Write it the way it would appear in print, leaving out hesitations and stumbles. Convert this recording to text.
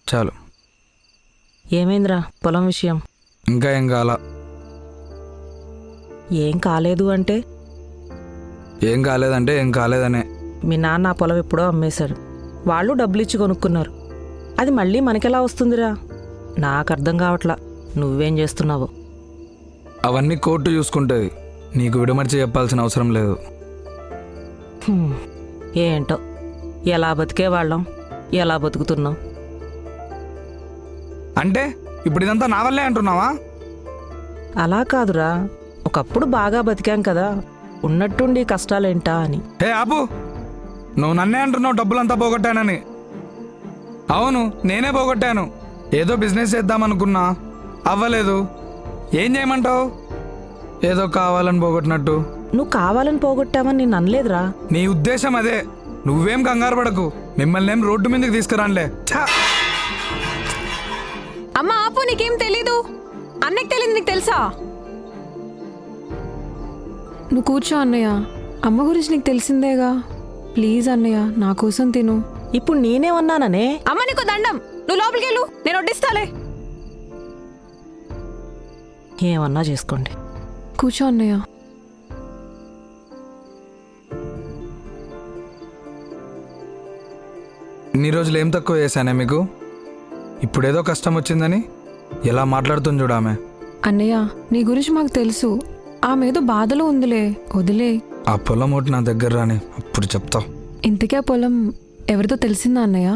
చాలు. ఏమైందిరా పొలం విషయం? ఇంకా ఏం కాల. ఏం కాలేదు అంటే? ఏం కాలేదంటే ఏం కాలేదనే. మీ నాన్న ఆ పొలం ఎప్పుడో అమ్మేశాడు. వాళ్ళు డబ్బులు ఇచ్చి కొనుక్కున్నారు. అది మళ్ళీ మనకెలా వస్తుందిరా? నాకు అర్థం కావట్లా నువ్వేం చేస్తున్నావో. అవన్నీ కోర్టు చూసుకుంటుంది. నీకు విడమర్చి చెప్పాల్సిన అవసరం లేదు. ఏంటో ఎలా బతికే వాళ్ళం, ఎలా బతుకుతున్నాం. అంటే ఇప్పుడు ఇదంతా నా వల్లే అంటున్నావా? అలా కాదురా, ఒకప్పుడు బాగా బతికాం కదా, ఉన్నట్టుండి కష్టాలేంటా అని. హే ఆపు, నువ్వు నన్నే అంటున్నావు డబ్బులంతా పోగొట్టానని. అవును, నేనే పోగొట్టాను. ఏదో బిజినెస్ చేద్దామనుకున్నా, అవ్వలేదు. ఏం చేయమంటావు? ఏదో కావాలని పోగొట్టినట్టు. నువ్వు కావాలని పోగొట్టావని నేను అనలేదురా. నీ ఉద్దేశం అదే. నువ్వేం కంగారు పడకు, మిమ్మల్ని ఏం రోడ్డు మీదకి తీసుకురానులే. అమ్మ ఆపు, నీకేం తెలీదు. అన్నయ్యకి తెలియదు, నీకు తెలుసా? నువ్వు కూర్చో అన్నయ్య, అమ్మ గురించి నీకు తెలిసిందేగా. ప్లీజ్ అన్నయ్య, నా కోసం తిను. ఇప్పుడు నేనేమన్నాననే? అమ్మ నీకు దండం, నువ్వు లోపలికి వెళ్ళు, నేను వడ్డిస్తాలే. ఏమన్నా చేసుకోండి. కూర్చో అన్నయ్య. ఇన్ని రోజులు ఏం తక్కువ చేశానే మీకు? ఇప్పుడేదో కష్టం వచ్చిందని ఎలా మాట్లాడుతుంది చూడామె. అన్నయ్య నీ గురించి మాకు తెలుసు, ఆమె ఏదో బాధలో ఉందిలే, వదిలే. ఆ పొలం ఒకటి నా దగ్గర రాని, అప్పుడు చెప్తా. ఇంతకీ ఆ పొలం ఎవరితో తెలిసిందా అన్నయ్య?